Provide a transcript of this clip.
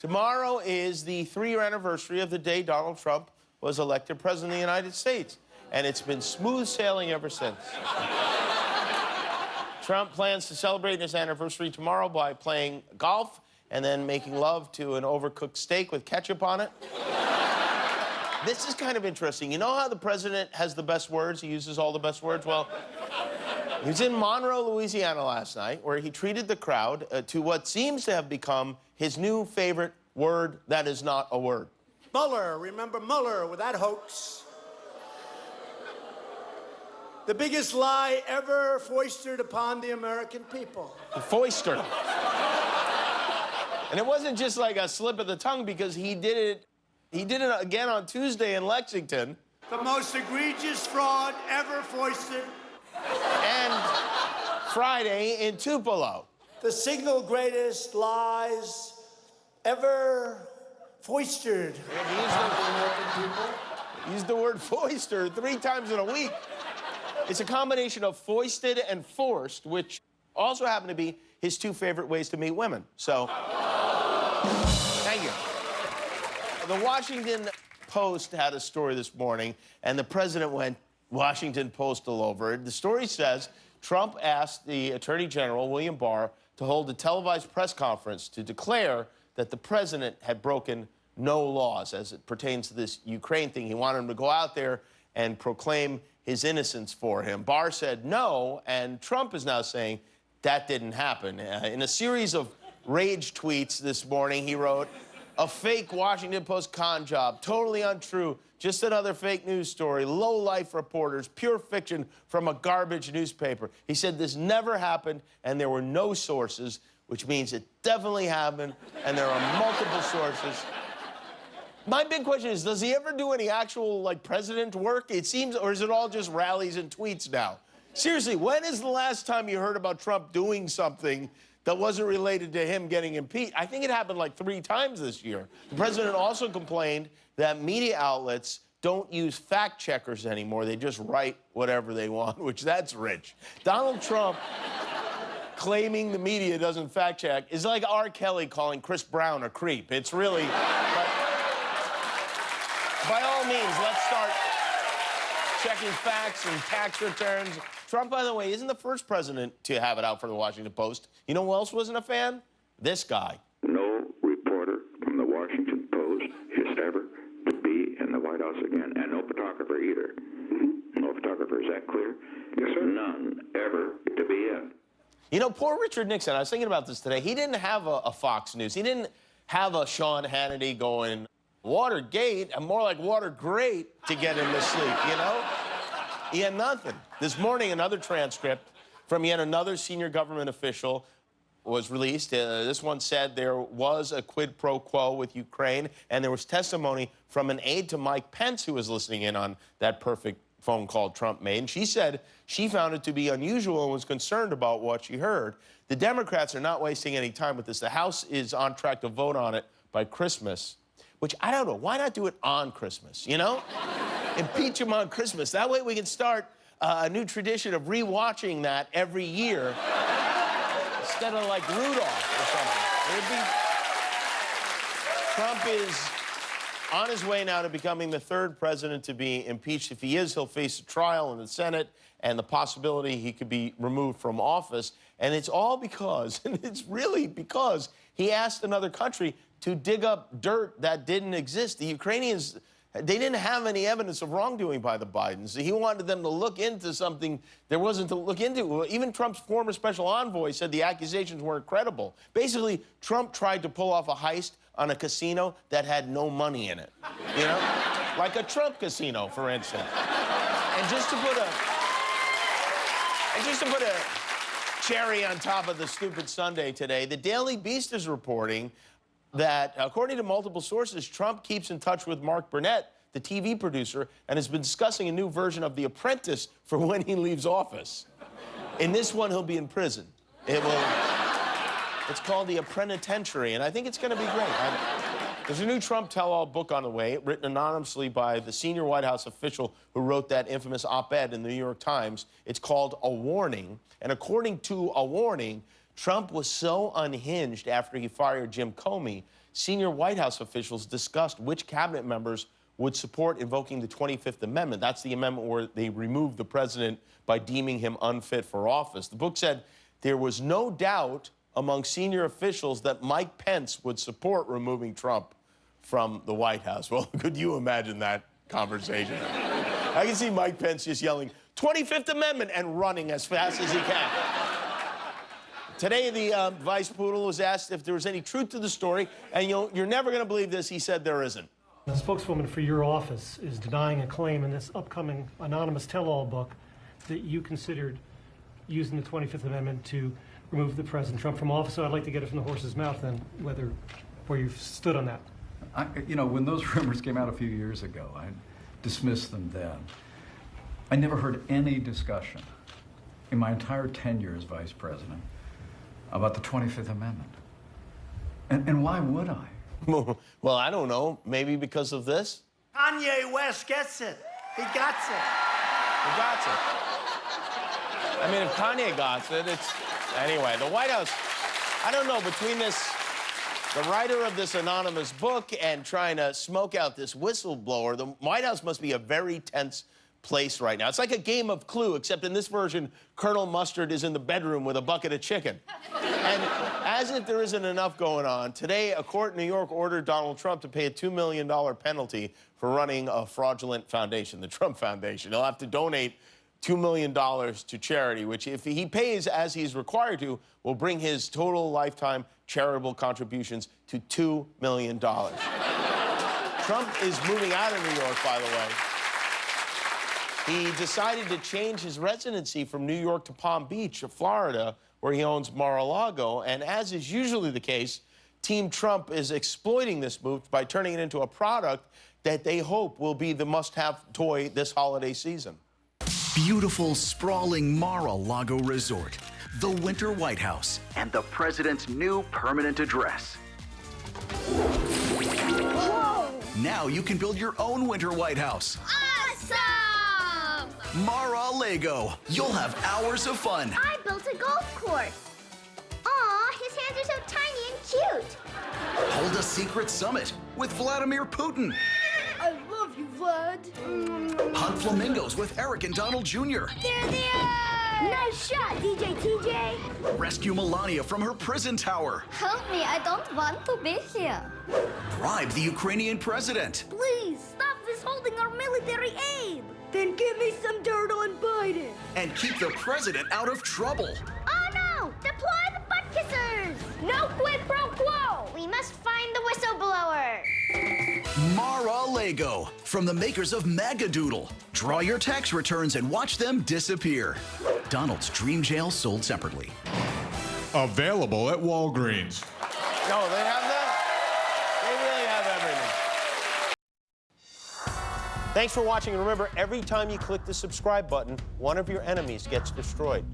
Tomorrow is the 3-year anniversary of the day Donald Trump was elected president of the United States, and it's been smooth sailing ever since. Trump plans to celebrate his anniversary tomorrow by playing golf and then making love to an overcooked steak with ketchup on it. This is kind of interesting. You know how the president has the best words? He uses all the best words? Well, he was in Monroe, Louisiana last night, where he treated the crowd to what seems to have become his new favorite word that is not a word. Mueller, remember Mueller with that hoax? The biggest lie ever foisted upon the American people. Foistered. And it wasn't just like a slip of the tongue, because he did it again on Tuesday in Lexington. The most egregious fraud ever foisted. And Friday in Tupelo. The single greatest lies ever foisted. He used the word foister 3 times in a week. It's a combination of foisted and forced, which also happen to be his 2 favorite ways to meet women. So, thank you. The Washington Post had a story this morning, and the president went Washington Post all over it. The story says Trump asked the Attorney General, William Barr, to hold a televised press conference to declare that the president had broken no laws as it pertains to this Ukraine thing. He wanted him to go out there and proclaim his innocence for him. Barr said no, and Trump is now saying that didn't happen. In a series of rage tweets this morning, he wrote, "A fake Washington Post con job, totally untrue, just another fake news story, low-life reporters, pure fiction from a garbage newspaper." He said this never happened, and there were no sources, which means it definitely happened, and there are multiple sources. My big question is, does he ever do any actual, like, president work? It seems, or is it all just rallies and tweets now? Seriously, when is the last time you heard about Trump doing something that wasn't related to him getting impeached? I think it happened like 3 times this year. The president also complained that media outlets don't use fact checkers anymore. They just write whatever they want, which that's rich. Donald Trump claiming the media doesn't fact check is like R. Kelly calling Chris Brown a creep. It's really... By all means, let's start checking facts and tax returns. Trump, by the way, isn't the first president to have it out for the Washington Post. You know who else wasn't a fan? This guy. No reporter from the Washington Post is ever to be in the White House again, and no photographer either. No photographer, is that clear? Yes, sir. None ever to be in. You know, poor Richard Nixon, I was thinking about this today. He didn't have a Fox News. He didn't have a Sean Hannity going, Watergate, and more like water great to get him to sleep, you know? He had nothing. This morning, another transcript from yet another senior government official was released. This one said there was a quid pro quo with Ukraine, and there was testimony from an aide to Mike Pence, who was listening in on that perfect phone call Trump made. And she said she found it to be unusual and was concerned about what she heard. The Democrats are not wasting any time with this. The House is on track to vote on it by Christmas. Which, I don't know, why not do it on Christmas, you know? Impeach him on Christmas. That way we can start a new tradition of rewatching that every year instead of, like, Rudolph or something. Trump is on his way now to becoming the 3rd president to be impeached. If he is, he'll face a trial in the Senate and the possibility he could be removed from office. And it's all because, and it's really because, he asked another country to dig up dirt that didn't exist. The Ukrainians, they didn't have any evidence of wrongdoing by the Bidens. He wanted them to look into something there wasn't to look into. Even Trump's former special envoy said the accusations weren't credible. Basically, Trump tried to pull off a heist on a casino that had no money in it, you know? Like a Trump casino, for instance. And just to put a cherry on top of the stupid Sunday today, the Daily Beast is reporting that, according to multiple sources, Trump keeps in touch with Mark Burnett, the TV producer, and has been discussing a new version of The Apprentice for when he leaves office. In this one, he'll be in prison. It's called The Apprenticentary, and I think it's going to be great. There's a new Trump tell-all book on the way, written anonymously by the senior White House official who wrote that infamous op-ed in the New York Times. It's called A Warning, and according to A Warning, Trump was so unhinged after he fired Jim Comey, senior White House officials discussed which cabinet members would support invoking the 25th Amendment. That's the amendment where they removed the president by deeming him unfit for office. The book said there was no doubt among senior officials that Mike Pence would support removing Trump from the White House. Well, could you imagine that conversation? I can see Mike Pence just yelling, 25th Amendment, and running as fast as he can. Today, the Vice Poodle was asked if there was any truth to the story, and you're never going to believe this, he said there isn't. The spokeswoman for your office is denying a claim in this upcoming anonymous tell-all book that you considered using the 25th Amendment to remove the President Trump from office. So I'd like to get it from the horse's mouth then, where you've stood on that. You know, when those rumors came out a few years ago, I dismissed them then. I never heard any discussion in my entire tenure as vice president about the 25th Amendment. And why would I? Well, I don't know. Maybe because of this? Kanye West gets it. He got it. He got it. I mean, if Kanye got it, it's... Anyway, the White House, I don't know, between this, the writer of this anonymous book and trying to smoke out this whistleblower, the White House must be a very tense place right now. It's like a game of Clue, except in this version, Colonel Mustard is in the bedroom with a bucket of chicken. And as if there isn't enough going on, today a court in New York ordered Donald Trump to pay a $2 million penalty for running a fraudulent foundation, the Trump Foundation. He'll have to donate $2 million to charity, which if he pays as he's required to, will bring his total lifetime charitable contributions to $2 million. Trump is moving out of New York, by the way. He decided to change his residency from New York to Palm Beach, Florida, where he owns Mar-a-Lago. And as is usually the case, Team Trump is exploiting this move by turning it into a product that they hope will be the must-have toy this holiday season. Beautiful, sprawling Mar-a-Lago Resort, the Winter White House, and the president's new permanent address. Whoa! Now you can build your own Winter White House. Awesome! Mar-a-Lago. You'll have hours of fun. I built a golf course. Aw, his hands are so tiny and cute. Hold a secret summit with Vladimir Putin. I love you, Vlad. Hunt flamingos with Eric and Donald Jr. There they are! Nice shot, DJ TJ. Rescue Melania from her prison tower. Help me, I don't want to be here. Bribe the Ukrainian president. Please, stop withholding our military aid. Then give me some dirt on Biden. And keep the president out of trouble. Oh no! Deploy the butt kissers! No quid pro quo! We must find the whistleblower. Mar-a-Lago, from the makers of Magadoodle. Draw your tax returns and watch them disappear. Donald's Dream Jail sold separately. Available at Walgreens. No, they have that? They really have everything. Thanks for watching. And remember, every time you click the subscribe button, one of your enemies gets destroyed.